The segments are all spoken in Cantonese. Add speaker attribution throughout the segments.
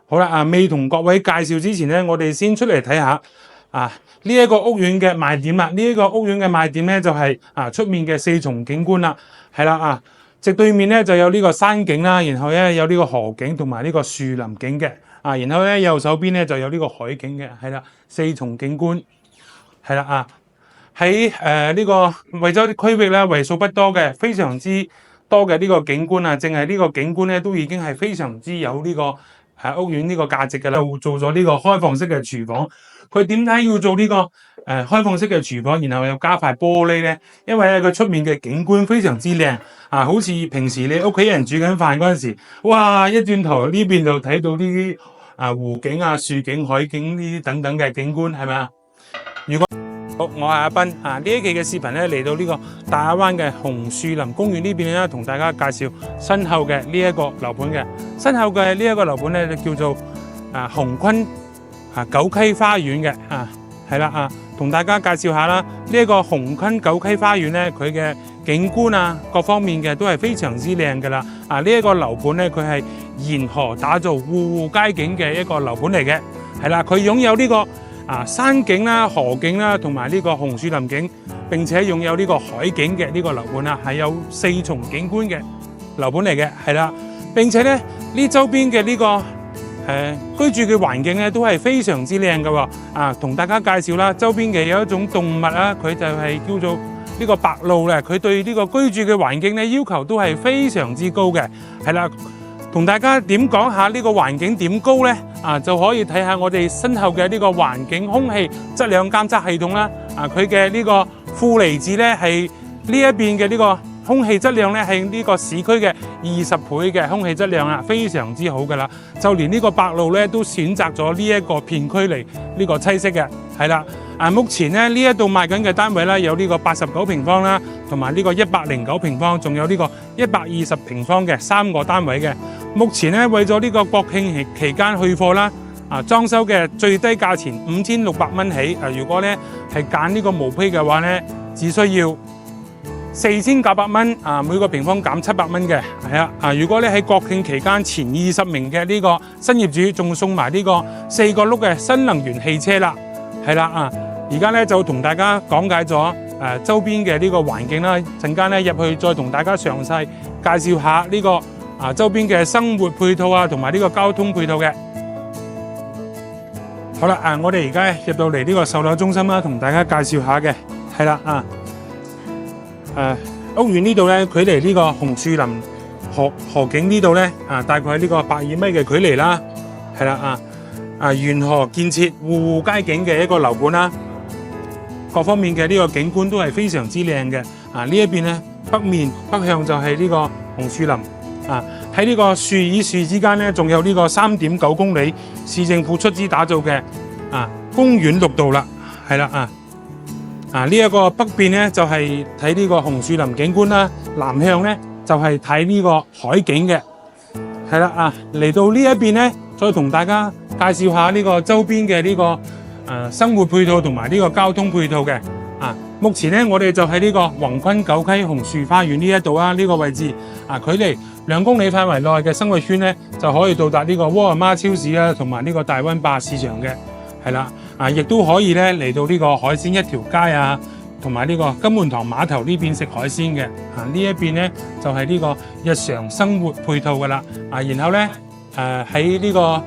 Speaker 1: 好啦，未同各位介紹之前咧，我哋先出嚟睇下呢一個屋苑嘅賣點啦。呢一個屋苑嘅賣點咧就係出面嘅四重景觀啦，係啦直對面咧就有呢個山景啦，然後咧有呢個河景同埋呢個樹林景嘅，然後咧右手邊咧就有呢個海景嘅，係啦，四重景觀，係啦喺呢個惠州啲區域咧為數不多嘅，非常之多嘅呢個景觀啊，淨係呢個景觀咧都已經係非常之有呢個屋苑呢個價值㗎啦。做咗呢個開放式嘅廚房，佢點解要做呢個開放式嘅廚房，然後又加塊玻璃咧？因為咧佢出面嘅景觀非常之靚好似平時你屋企人煮緊飯嗰陣時，哇一轉頭呢邊就睇到呢啲湖景樹景、海景呢啲等等嘅景觀，係咪啊？如果好，我係阿斌呢一期嘅視頻咧嚟到呢個大亞灣嘅紅樹林公園呢邊咧，同大家介紹身後嘅呢一個樓盤嘅。身後嘅呢一個樓盤咧就叫做鴻坤九溪花園嘅係啦同大家介紹下啦。呢一個鴻坤九溪花園咧，佢嘅景觀各方面嘅都係非常之靚噶啦。呢一個樓盤咧，佢係沿河打造戶戶皆景嘅一個樓盤嚟嘅，係啦，佢擁有呢個山景啦、河景啦，同埋呢個紅樹林景，並且擁有呢個海景嘅呢個樓盤係有四重景觀嘅樓盤嚟嘅，係啦。並且咧呢周邊嘅呢個居住嘅環境咧都係非常之靚嘅喎。同大家介紹啦，周邊嘅有一種動物佢就係叫做呢個白鷺咧，佢對呢個居住嘅環境咧要求都係非常之高嘅，係啦。同大家點講下呢個環境點高呢？就可以睇下我哋身後嘅呢個環境空氣質量監測系統啦。佢嘅呢個負離子呢，係呢一邊嘅呢個空氣質量呢，係呢個市區嘅20倍嘅空氣質量啦，非常之好噶啦。就連呢個白鷺呢，都選擇咗呢一個片區嚟呢個棲息嘅，係啦。目前呢一度賣緊嘅單位啦，有呢個89平方啦，同埋呢個109平方，仲有呢個120平方嘅3個單位嘅。目前咧為咗呢個國慶期間去貨啦，裝修嘅最低價錢5600蚊起。如果咧係揀呢個毛坯嘅話咧，只需要4900蚊，每個平方減700蚊嘅，係啊。如果咧喺國慶期間前20名嘅呢個新業主，仲送埋呢個4個轆嘅新能源汽車啦，係啦而家咧就同大家講解咗周邊嘅呢個環境啦，陣間咧入去再同大家詳細介紹下呢個周邊嘅生活配套同埋呢個交通配套嘅。好啦我哋而家入到嚟呢個售樓中心啦，同大家介紹下嘅係啦屋苑呢度咧，距離呢個紅樹林河景呢度咧大概係呢個120米嘅距離啦，係啦沿河建設戶戶皆景嘅一個樓盤啦，各方面嘅呢個景觀都係非常之靚嘅。呢一邊咧北向就係呢個紅樹林。喺呢個樹與樹之間咧，仲有呢個3.9公里市政府出資打造嘅公園綠道啦，係啦呢一個北邊咧就係睇呢個紅樹林景觀啦，南向咧就係睇呢個海景嘅，係啦嚟到呢一邊咧，再同大家介紹下呢個周邊嘅呢個生活配套同埋呢個交通配套嘅。目前咧我哋就喺呢個鴻坤九溪紅樹花園呢一度呢個位置距離2公里範圍內嘅生活圈咧，就可以到達呢個沃爾瑪超市同埋呢個大溫霸市場嘅，係啦亦都可以咧嚟到呢個海鮮一條街同埋呢個金門塘碼頭呢邊食海鮮嘅。呢一邊咧就係呢個日常生活配套噶啦。然後咧喺呢個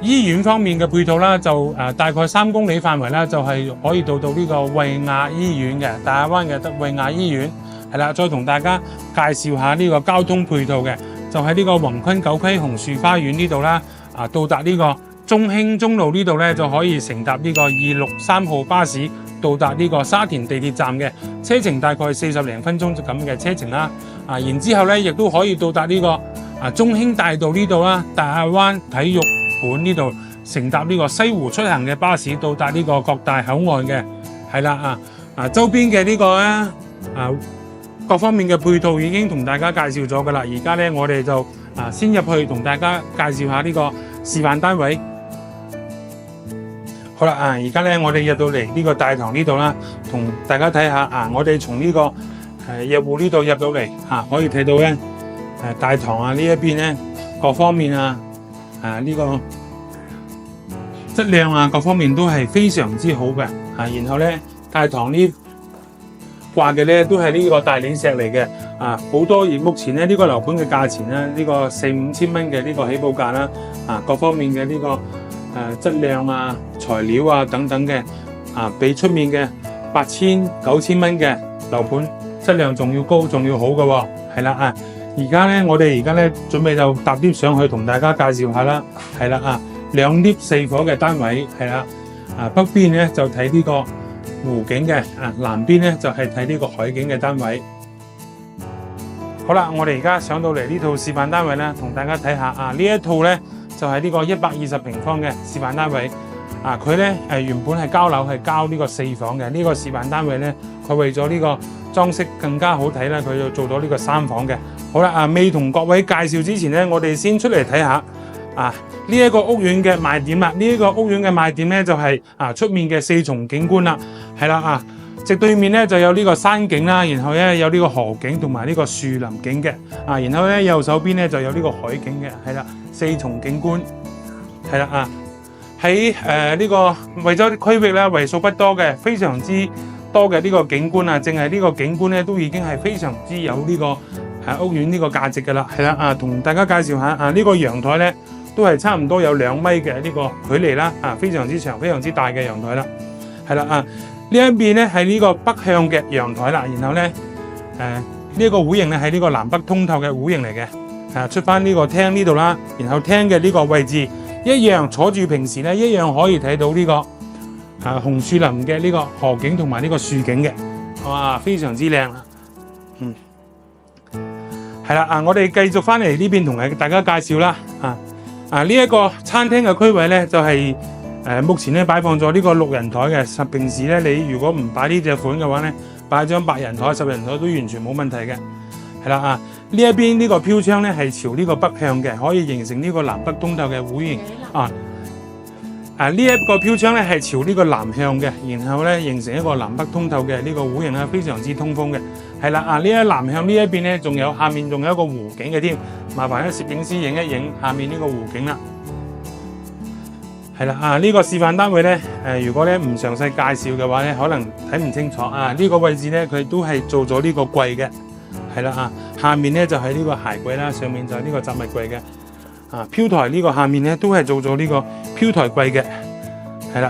Speaker 1: 醫院方面嘅配套啦，就大概3公里範圍啦，就係可以到呢個惠雅醫院嘅，大亞灣嘅惠雅醫院係啦。再同大家介紹下呢個交通配套嘅，就喺呢個鴻坤九溪紅樹花園呢度啦。到達呢個中興中路呢度咧，就可以乘搭呢個263號巴士到達呢個沙田地鐵站嘅，車程大概40零分鐘咁嘅車程啦。然之後咧，亦都可以到達呢個中興大道呢度啦，大亞灣體育館呢度乘搭呢個西湖出行嘅巴士到達呢個各大口岸嘅，係啦周邊嘅呢個各方面嘅配套已經同大家介紹咗噶啦。而家咧我哋就先入去同大家介紹下呢個示範單位。好啦而家咧我哋入到嚟呢個大堂呢度啦，同大家睇下我哋從呢個入戶呢度入到嚟可以睇到咧大堂呢一邊咧各方面呢個質量啊各方面都係非常之好嘅。然後咧大堂呢掛嘅咧都係呢個大理石嚟嘅。好多而目前咧呢個樓盤嘅價錢咧呢個4-5千蚊嘅呢個起步價啦。各方面嘅呢個質量啊材料啊等等嘅比出面嘅8,000-9,000蚊嘅樓盤質量仲要高仲要好嘅喎。係啦而家咧我哋而家咧準備就搭 lift 上去同大家介紹下啦。係啦2 lift 4伙嘅單位。係啦北邊咧就睇呢個湖景嘅，南邊咧就係睇呢個海景嘅單位。好啦，我哋而家上到嚟呢套示範單位咧，同大家睇下呢一套咧就係呢個120平方嘅示範單位。佢咧原本係交樓係交呢個4房嘅，呢個示範單位咧佢為咗呢個裝飾更加好睇咧，佢就做咗呢個3房嘅。好啦未同各位介紹之前咧，我哋先出嚟睇下呢一個屋苑嘅賣點啦。呢一個屋苑嘅賣點咧就係出面嘅4重景觀啦。係啦直對面咧就有呢個山景啦，然後咧有呢個河景同埋呢個樹林景嘅。然後咧右手邊咧就有呢個海景嘅。係啦4重景觀。係啦喺呢個為咗區域咧為數不多嘅非常之多嘅呢個景觀淨係呢個景觀咧都已經係非常之有呢個屋苑呢個價值噶啦。係啦同大家介紹下呢個陽台咧都係差唔多有2米嘅呢個距離啦。非常之長非常之大嘅陽台啦。係啦呢一邊咧係呢個北向嘅陽台啦，然後咧呢一個戶型咧係呢個南北通透嘅戶型嚟嘅。出翻呢個廳呢度啦，然後廳嘅呢個位置一樣坐住平時咧一樣可以睇到呢個紅樹林嘅呢個河景同埋呢個樹景嘅。哇非常之靚啦。係啦我哋繼續翻嚟呢邊同大家介紹啦。呢一個餐廳嘅區位咧就係目前咧擺放咗呢個6人台嘅。平時咧你如果唔擺呢隻款嘅話咧，擺張8人台10人台都完全冇問題嘅。係啦呢一邊呢個飄窗咧係朝呢個北向嘅，可以形成呢個南北通透嘅戶型。呢一個飄窗咧係朝呢個南向嘅，然後咧形成一個南北通透嘅呢個戶型啦，非常之通風嘅。係啦呢一南向呢一邊咧下面仲有一個湖景嘅添，麻煩啲攝影師影一影下面呢個湖景啦。係啦呢個示範單位咧如果咧唔詳細介紹嘅話咧，可能睇唔清楚。呢個位置咧佢都係做咗呢個櫃嘅。係啦下面咧就係呢個鞋櫃啦，上面就係呢個雜物櫃嘅。飄台呢個下面咧都係做咗呢個飄台櫃嘅。係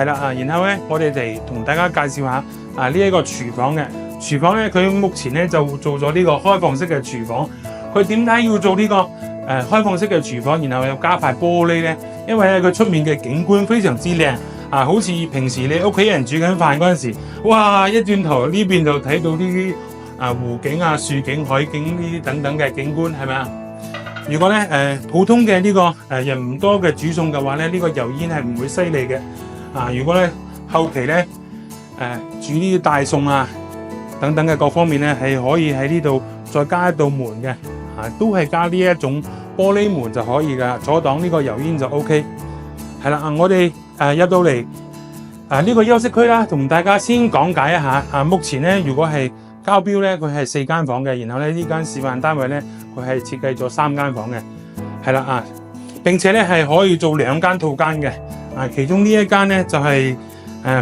Speaker 1: 啦然後咧我哋嚟同大家介紹下呢一個廚房嘅。廚房咧佢目前咧就做咗呢個開放式嘅廚房。佢點解要做呢個開放式嘅廚房，然後又加塊玻璃咧？因為咧佢出面嘅景觀非常之靚。好似平時你屋企人煮緊飯嗰陣時，哇一轉頭呢邊就睇到呢啲湖景樹景海景呢啲等等嘅景觀，係咪啊？如果咧普通嘅呢個人唔多嘅煮餸嘅話咧，呢個油煙係唔會犀利嘅。如果咧後期咧煮呢啲大餸等等嘅各方面咧，係可以喺呢度再加一道門嘅。都係加呢一種玻璃門就可以噶，阻擋呢個油煙就 OK。係啦我哋入到嚟呢個休息區啦，同大家先講解一下。目前咧如果係交標咧，佢係4間房嘅，然後咧呢間示範單位咧佢係設計咗3間房嘅。係啦並且咧係可以做2間套間嘅。其中呢一間咧就係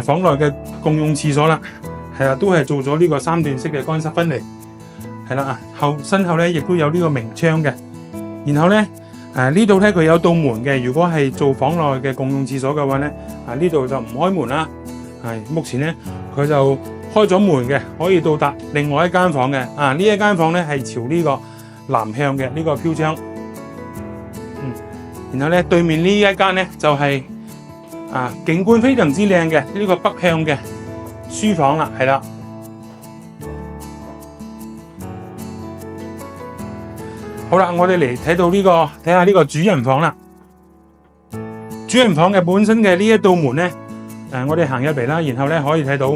Speaker 1: 房內嘅共用廁所啦。係啦都係做咗呢個3段式嘅乾濕分離。係啦身後咧亦都有呢個明窗嘅。然後咧呢度咧佢有道門嘅，如果係做房內嘅共用廁所嘅話咧呢度就唔開門啦。目前咧佢就開咗門嘅，可以到達另外一間房嘅。呢一間房咧係朝呢個南向嘅呢個飄窗。然後咧對面呢一間咧就係景觀非常之靚嘅呢個北向嘅書房啦。係啦好啦，我哋嚟睇到睇下呢個主人房啦。主人房嘅本身嘅呢一道門咧，我哋行入嚟啦，然後咧可以睇到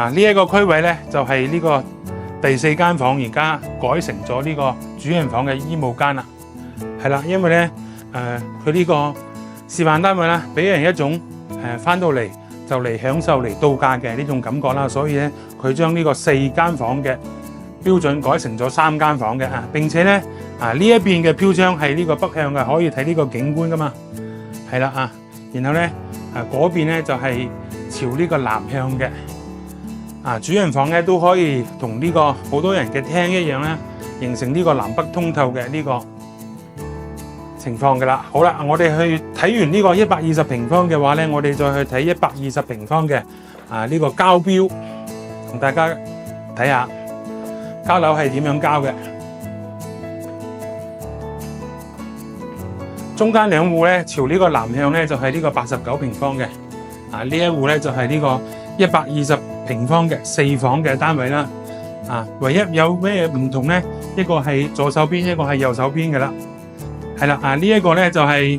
Speaker 1: 呢一個區位咧就係呢個第4間房，而家改成咗呢個主人房嘅衣帽間啦。係啦，因為咧佢呢個示範單位啦，俾人一種翻到嚟就嚟享受嚟度假嘅呢種感覺啦，所以咧佢將呢個4間房嘅標準改成咗3間房嘅。並且咧呢一邊嘅飄窗係呢個北向嘅，可以睇呢個景觀噶嘛，係啦啊。然後咧嗰邊咧就係朝呢個南向嘅。主人房咧都可以同呢個好多人嘅廳一樣咧，形成呢個南北通透嘅呢個情況噶啦。好啦，我哋去睇完呢個120平方嘅話咧，我哋再去睇120平方嘅呢個交標，同大家睇下交樓係點樣交嘅。中間兩戶咧朝呢個南向咧就係呢個89平方嘅，呢一戶咧就係呢個120平方嘅4房嘅單位啦。唯一有咩唔同咧？一個係左手邊，一個係右手邊嘅啦。係啦，呢一個咧就係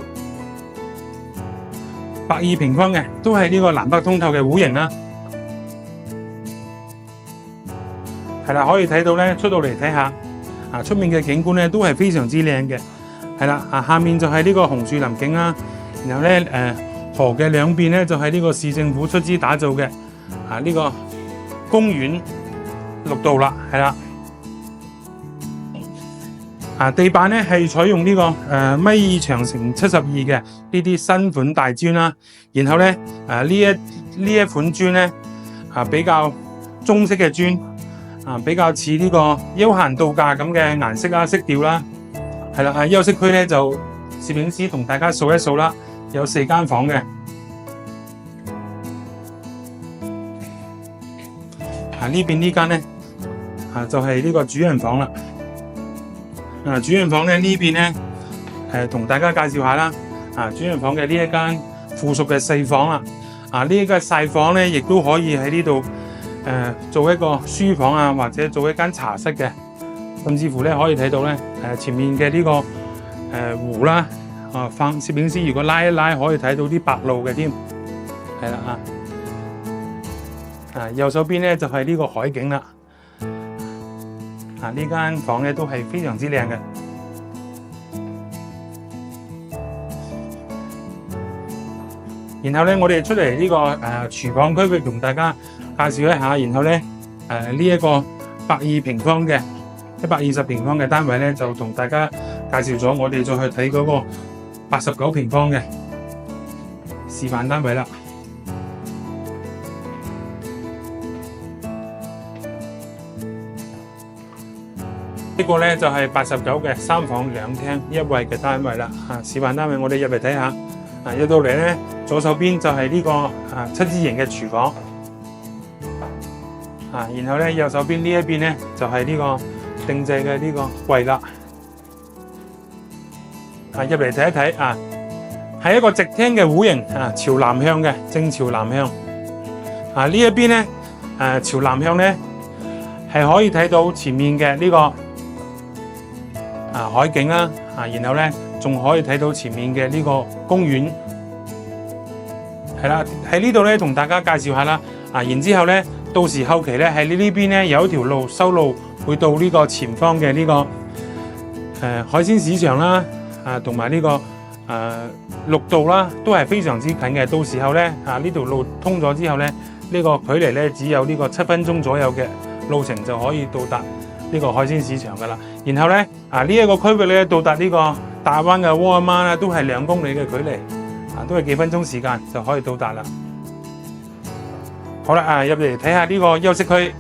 Speaker 1: 120平方嘅，都係呢個南北通透嘅戶型啦。係啦，可以睇到咧，出到嚟睇下，出面嘅景觀咧都係非常之靚嘅。係啦，下面就係呢個紅樹林景啦。然後咧，河嘅兩邊咧就係呢個市政府出資打造嘅呢個公園綠道啦，係啦。地板咧係採用呢個米長乘72嘅呢啲新款大磚啦。然後咧呢一款磚咧比較中式嘅磚，比較似呢個休閒度假咁嘅顏色啦、色調啦。係啦，休息區咧就攝影師同大家數一數啦，有4間房嘅。呢邊呢間咧就係呢個主人房啦。主人房咧呢邊咧同大家介紹下啦。主人房嘅呢一間附屬嘅細房啦。呢一間細房咧亦都可以喺呢度做一個書房啊，或者做一間茶室嘅。甚至乎咧可以睇到咧前面嘅呢個湖啦，攝影師如果拉一拉可以睇到啲白鷺嘅添，係啦右手邊咧就係呢個海景啦。呢間房咧都係非常之靚嘅。然後咧我哋出嚟呢個廚房區域同大家介紹一下。然後咧呢一個120平方嘅120平方嘅單位咧，就同大家介紹咗。我哋再去睇嗰個89平方嘅示範單位啦。呢個咧就係89嘅3房2廳1衛嘅單位啦。示範單位我哋入嚟睇下。入到嚟咧，左手邊就係呢個7字形嘅廚房。然後咧右手邊呢一邊咧就係呢個定製嘅呢個櫃啦。入嚟睇一睇係一個直廳嘅戶型朝南向嘅，正朝南向。呢一邊咧朝南向咧係可以睇到前面嘅呢個海景啦。然後咧仲可以睇到前面嘅呢個公園。係啦，喺呢度咧同大家介紹下啦。然之後咧到時後期咧喺呢邊咧有一條路修路，會到呢個前方嘅呢個海鮮市場啦，同埋呢個綠道啦，都係非常之近嘅。到時候咧呢條路通咗之後咧，呢個距離咧只有呢個7分鐘左右嘅路程就可以到達呢個海鮮市場噶啦。然後咧呢一個區域咧到達呢個大灣嘅沃爾瑪咧都係2公里嘅距離，都係幾分鐘時間就可以到達啦。好啦，入嚟睇下呢個休息區。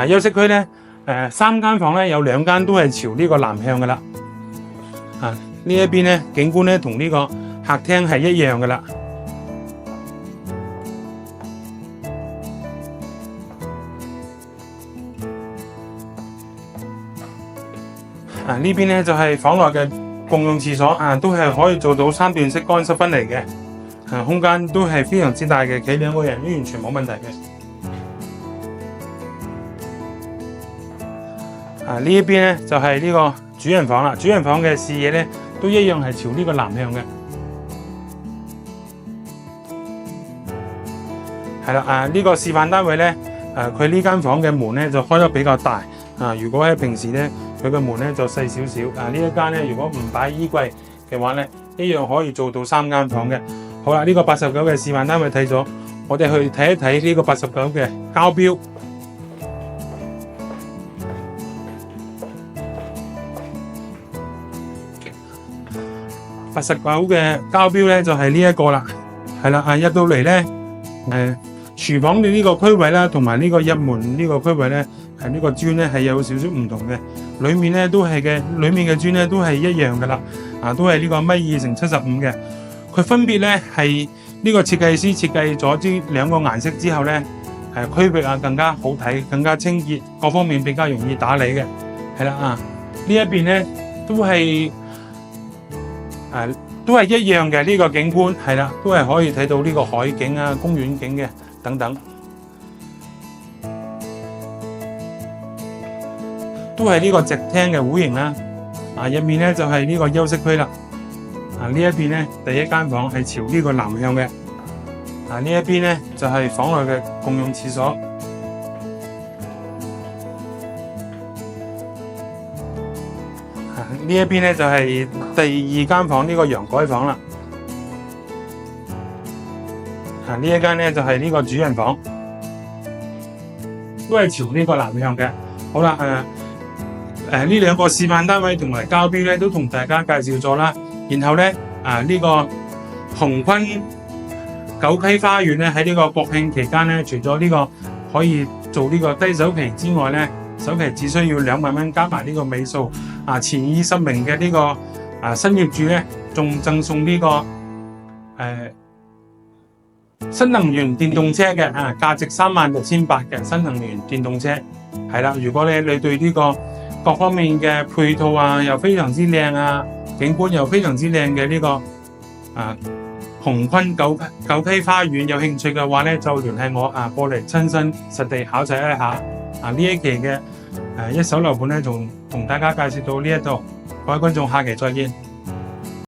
Speaker 1: 休息區咧3間房咧有2間都係朝呢個南向噶啦。呢一邊咧景觀咧同呢個客廳係一樣噶啦。呢邊咧就係房內嘅共用廁所，都係可以做到3段式乾濕分離嘅。空間都係非常之大嘅，企2個人都完全冇問題嘅。呢一邊咧就係呢個主人房啦。主人房嘅視野咧都一樣係朝呢個南向嘅。係啦，呢個示範單位咧，佢呢間房嘅門咧就開得比較大。如果喺平時咧，佢嘅門咧就細少少。呢一間咧，如果唔擺衣櫃嘅話咧，一樣可以做到3間房嘅。好啦，呢個89嘅示範單位睇咗，我哋去睇一睇呢個89嘅交標。實9嘅交標咧就係呢一個啦，係啦，入到嚟咧，廚房嘅呢個區位啦，同埋呢個入門呢個區位咧，呢個磚咧係有少少唔同嘅，裡面咧都係嘅，裡面嘅磚咧都係一樣噶啦，都係呢個1.2乘75嘅，佢分別咧係呢個設計師設計咗呢兩個顏色之後咧，區域更加好睇，更加清潔，各方面比較容易打理嘅，係啦，呢一邊咧都係一樣嘅，呢個景觀係啦，都係可以睇到呢個海景啊、公園景嘅等等，都係呢個直廳嘅戶型啦。入面咧就係呢個休息區啦。呢一邊咧第一間房係朝呢個南向嘅。呢一邊咧就係房內嘅共用廁所。呢一邊咧就係第二間房，呢個陽台房啦。呢一間咧就係呢個主人房，都係朝呢個南向嘅。好啦，呢兩個示範單位同埋交標咧都同大家介紹咗啦。然後咧呢個鴻坤9溪花園咧喺呢個國慶期間咧，除咗呢個可以做呢個低首期之外咧，首期只需要2萬蚊加埋呢個尾數。前20名嘅呢個新業主咧，仲贈送呢個新能源電動車嘅價值36,800嘅新能源電動車係啦。如果你對呢個各方面嘅配套又非常之靚景觀又非常之靚嘅呢個鴻坤9溪花園有興趣嘅話咧，就聯繫我過嚟親身實地考察一下。呢一期嘅一手樓盤咧，同大家介紹到呢一度，各位觀眾下期再見。